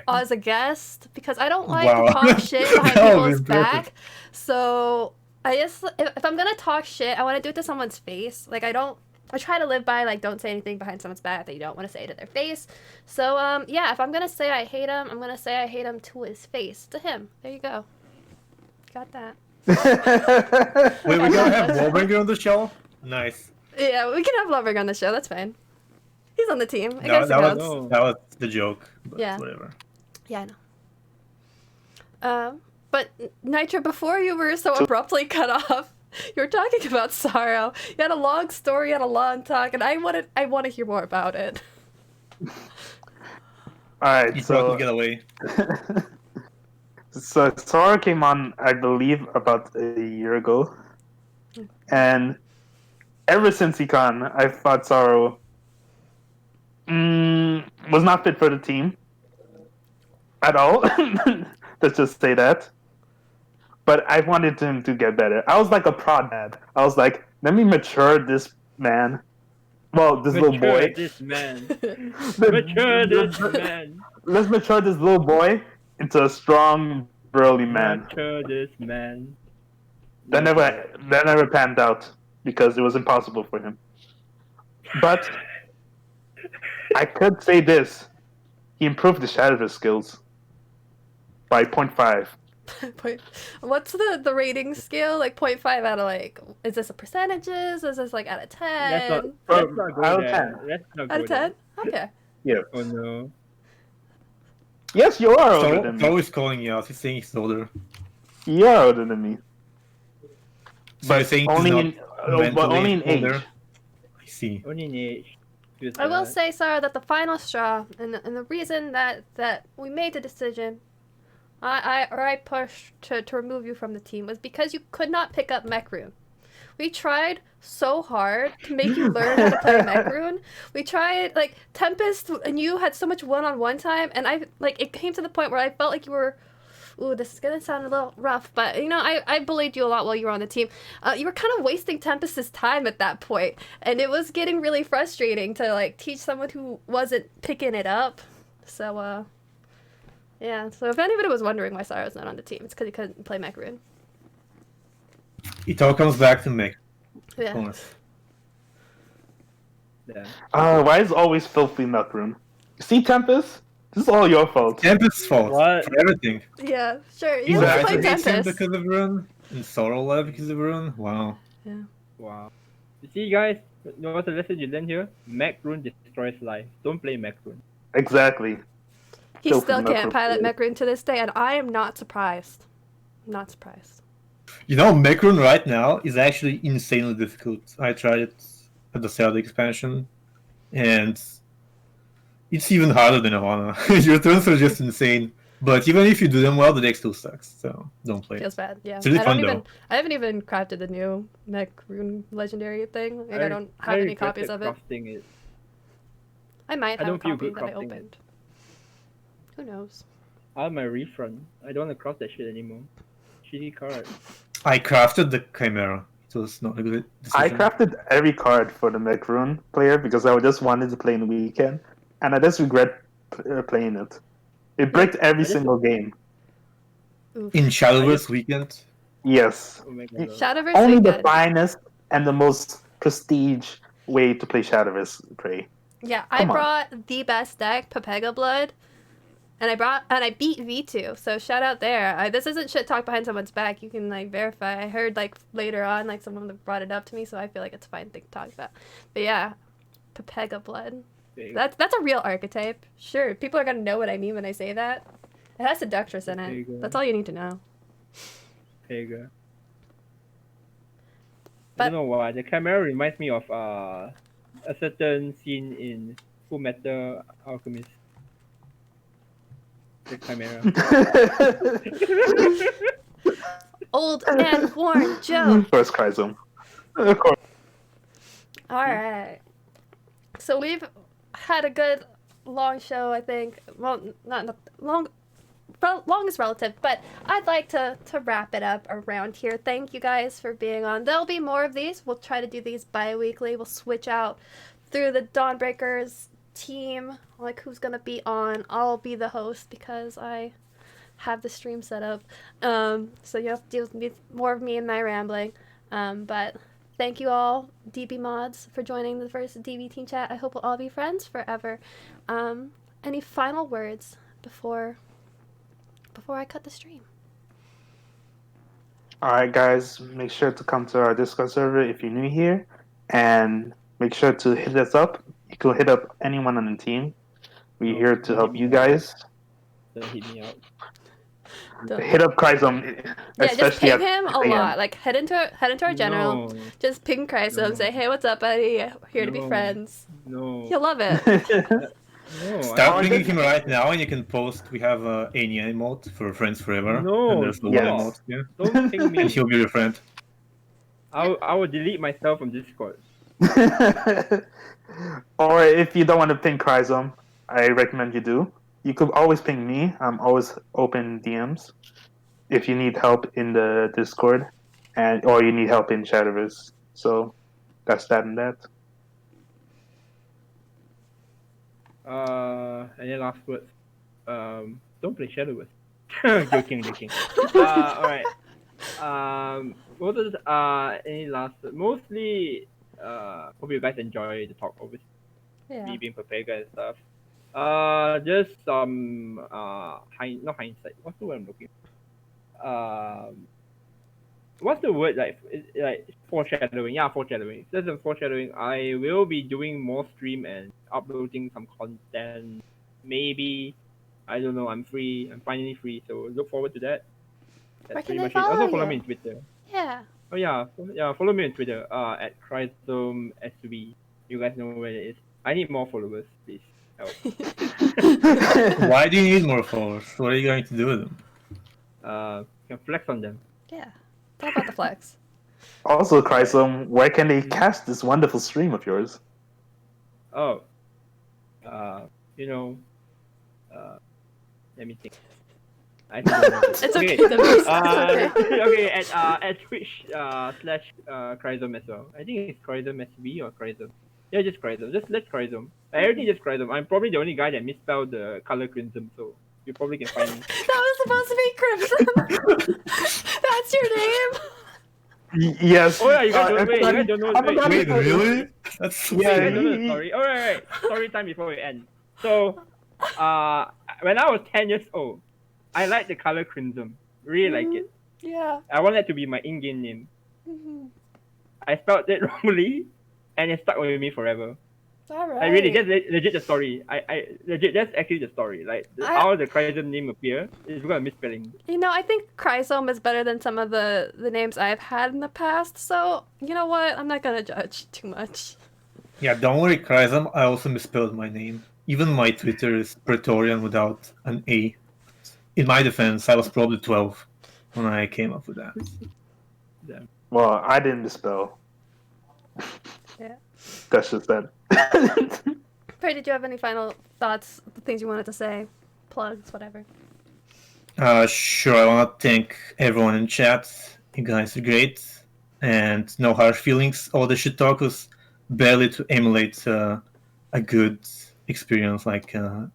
as a guest because I don't like to talk shit behind people's back. So I just if I'm gonna talk shit, I want to do it to someone's face. Like I try to live by like don't say anything behind someone's back that you don't want to say to their face. So yeah, if I'm gonna say I hate him, I'm gonna say I hate him to his face, to him. There you go. Got that. Wait, we gotta have Warbringer on the show? Nice. Yeah, we can have Lovering on the show. That's fine. He's on the team. I guess that was the joke. But yeah. Whatever. Yeah, I know. But Nitro, before you were so abruptly cut off, you were talking about Sorrow. You had a long story, you had a long talk, and I want to hear more about it. All right, He's so to get away. So Sorrow came on, I believe, about a year ago, and ever since he gone, I thought Sorrow was not fit for the team at all. Let's just say that. But I wanted him to get better. I was like a prod dad. I was like, let me mature this man. Well, this little boy. This man. Mature this man. Let's mature this little boy into a strong, burly man. Mature this man. That never panned out because it was impossible for him. But I could say this: he improved the Shadowverse skills by 0.5. What's the rating scale? Like 0.5 out of like, is this a percentages? Is this like out of 10? Let's not go Out of there. 10. Let's not go Out of 10? Okay. Yeah. Oh no. Yes, you are older than He's me. always calling you out. He's saying he's older. You are older than me. So you're saying he's not only in mentally older? age. I see. Only in age. I will say, Sarah, that the final straw and the reason that we made the decision, I pushed to remove you from the team was because you could not pick up Mech Rune. We tried so hard to make you learn how to play Mech Rune. We tried, like, Tempest and you had so much one-on-one time, and it came to the point where I felt like you were, ooh, this is gonna sound a little rough, but, you know, I bullied you a lot while you were on the team. You were kind of wasting Tempest's time at that point, and it was getting really frustrating to, like, teach someone who wasn't picking it up. So, yeah, so if anybody was wondering why Sarah's not on the team, it's because he couldn't play Mech Rune. It all comes back to me. Yeah. Yeah. Why is always filthy Mech Rune? See, Tempest? This is all your fault. Tempest's fault What? for everything. Yeah, sure. He's You want to play hates him Tempest. because of Rune, and Sorrow left because of Rune. Wow. Wow. You see, guys, you know what's the lesson you learn here? Mech Rune destroys life. Don't play Mech Rune. Exactly. He Filthy still Mech can't Rune. pilot Mech Rune to this day, and I am not surprised. Not surprised. You know, Mech-Rune right now is actually insanely difficult. I tried it at the start of the expansion, and it's even harder than Ohana. Your turns are just insane. But even if you do them well, the deck still sucks. So don't play Feels it. bad. Yeah. It's really fun though. I haven't even crafted the new Mech Rune legendary thing. Like I don't have any copies of it. It. I might I have a don't feel copy good that I crafting it. opened. Who knows? Out of my refund. I don't want to cross that shit anymore. Shitty card. I crafted the Chimera. It was not a good I decision. crafted every card for the Mech-Rune player because I just wanted to play in the weekend, and I just regret playing it. It bricked every single game. Oof. In Shadowverse weekend, Yes. Oh my god. Shadowverse Only the weekend. finest and the most prestige way to play Shadowverse Prey. Yeah, I Come on. brought the best deck, Pepega Blood, and I beat V2. So shout out there. This isn't shit talk behind someone's back. You can like verify. I heard like later on like someone brought it up to me, so I feel like it's a fine thing to talk about. But yeah, Pepega Blood. Big. That's a real archetype. Sure, people are gonna know what I mean when I say that. It has Seductress in There you it. go. That's all you need to know. Pega. I But- don't know why. The camera reminds me of a certain scene in Full Metal Alchemist. The Chimera. Old and worn Joe. First Chrysome. Of course. All right. So we've had a good long show, I think. Well, not long. Long is relative, but I'd like to wrap it up around here. Thank you guys for being on. There'll be more of these. We'll try to do these bi-weekly. We'll switch out through the Dawnbreakers team, like who's gonna be on. I'll be the host because I have the stream set up. So you have to deal with more of me and my rambling. But thank you all, DB mods, for joining the first DB team chat. I hope we'll all be friends forever. Any final words before I cut the stream? Alright, guys, make sure to come to our Discord server if you're new here, and make sure to hit us up. You can hit up anyone on the team. We're here to help you guys. Don't hit me out. Hit up Chrysome, Yeah, just especially ping at him a 6 a.m. lot. Like head into our general. No, Just ping Chrysome, No. say, "Hey, what's up, buddy? Here to be No. friends." no, He'll love it. no. start pinging him right now, and you can post. We have a Anya emote for Friends Forever. No, and there's the yes. one emote. Yeah, Don't ping and me. he'll be your friend. I will delete myself from Discord. Or if you don't want to ping Chrysome, I recommend you do. You could always ping me. I'm always open DMs if you need help in the Discord, or you need help in Shadowverse. So that's that and that. Any last words? Don't play Shadowverse. joking. Alright. What is any last? Mostly, hope you guys enjoy the talk over Yeah. me being Pepega and stuff. Just some not hindsight. What's the word I'm looking for? What's the word like foreshadowing? Yeah, foreshadowing. Just some foreshadowing. I will be doing more stream and uploading some content. Maybe, I don't know. I'm free. I'm finally free. So look forward to that. That's Where can pretty they much it. follow Also follow you? me on Twitter. Yeah. Oh yeah, follow me on Twitter. At Chrysome SB. You guys know where it is. I need more followers, please. Help. Why do you need more followers? What are you going to do with them? Can flex on them. Yeah. It's all about the flex. Also, Chrysome, where can they catch this wonderful stream of yours? Oh. Let me think. I don't know. It's okay. It's okay. Okay, at Twitch slash Chrysome as well. I think it's Chrysome SB or Chrysome. Yeah, just Chrysome. Just let Chrysome. Everything just Chrysome. I'm probably the only guy that misspelled the color crimson, so you probably can find me. That was supposed to be Crimson. That's your name. Yes. Oh yeah, you guys don't wait. You guys don't know. I forgot Wait, to- Wait, really? That's sweet. Yeah, you guys don't know the story. Alright. Story time before we end. So, when I was 10 years old, I liked the color crimson. Really like it. Yeah. I want that to be my in-game name. Mhm. I spelled it wrongly, and it stuck with me forever. All right. I really, that's legit the story. I legit, that's actually the story. Like, how the Chrysum name appear is because of misspelling. You know, I think Chrysome is better than some of the names I've had in the past. So you know what? I'm not gonna judge too much. Yeah, don't worry, Chrysum. I also misspelled my name. Even my Twitter is Praetorian without an A. In my defense, I was probably 12 when I came up with that. Well, I didn't misspell. Yeah. That's just that. Prey, did you have any final thoughts, things you wanted to say, plugs, whatever? Sure, I want to thank everyone in chat. You guys are great. And no harsh feelings. All the shit talk was barely to emulate a good experience, like an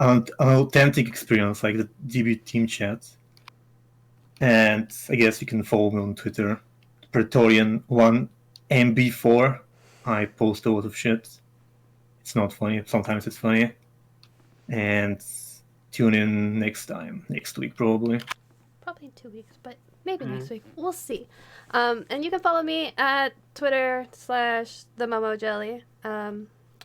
authentic experience, like the DB team chat. And I guess you can follow me on Twitter, Praetorian1MB4. I post a lot of shit. It's not funny. Sometimes it's funny. And tune in next week probably. Probably in 2 weeks, but maybe next week. We'll see. And you can follow me at Twitter /TheMomoJelly.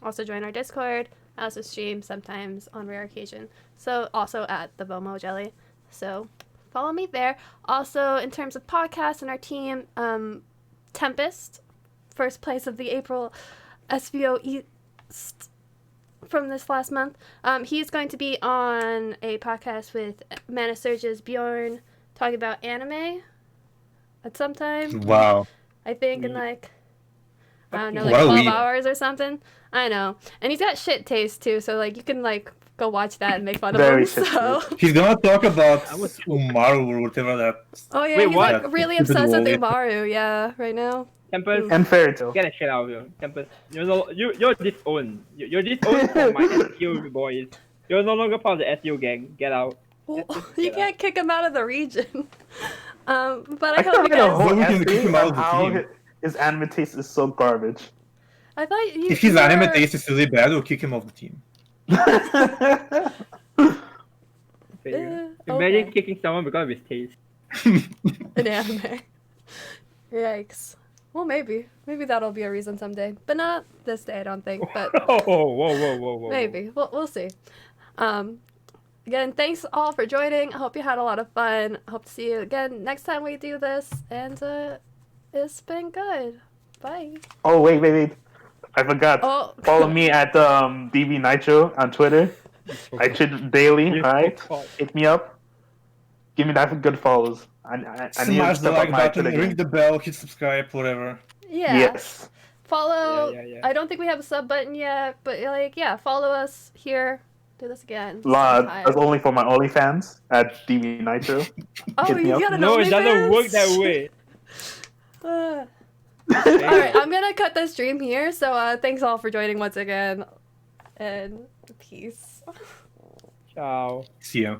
Also join our Discord. I also stream sometimes on rare occasion. So also at the Momo Jelly. So follow me there. Also in terms of podcasts and our team, Tempest, first place of the April SVO East from this last month. He's going to be on a podcast with Mana Surge's Bjorn talking about anime at some time. Wow. I think in like, I don't know, like Wow. 12 hours or something. I know. And he's got shit taste too, so like you can like go watch that and make fun of Very him. shit So He's gonna talk about Umaru or whatever that. oh yeah, Wait, he's what? like really Stupid obsessed with wall, yeah. Umaru, yeah, right now. Tempest, And Fairy Tail. get the shit out of here. Tempest, you're disowned. You're disowned from my SEO boys. You're no longer part of the SEO gang. Get out. Well, Just you get can't kick him out of the region. But I I hope you can't read a guys. whole We can kick essay him out on of the how team. his anime taste is so garbage. I thought you. If his you anime were- taste is really bad, we'll kick him off the team. Failure. okay. Imagine kicking someone because of his taste. an anime. Yikes. Well, maybe that'll be a reason someday, but not this day, I don't think. But Oh, whoa. maybe we'll see. Again, thanks all for joining. I hope you had a lot of fun. Hope to see you again next time we do this. And it's been good. Bye. Oh, wait. I forgot. Oh. Follow me at DB Nitro on Twitter. I tweet daily, Yes, alright? of course. Hit me up. Give me that for good follows. I need to Smash the step up like my button, Twitter ring game. the bell, hit subscribe, whatever. Yeah. Yes. Follow. Yeah. I don't think we have a sub button yet, but like, yeah, follow us here. Do this again. That's sometime. only for my OnlyFans at DB Nitro. Oh, hit me you up. got an No, it doesn't OnlyFans? work that way. Alright, I'm gonna cut the stream here, so thanks all for joining once again. And peace. Ciao. See ya.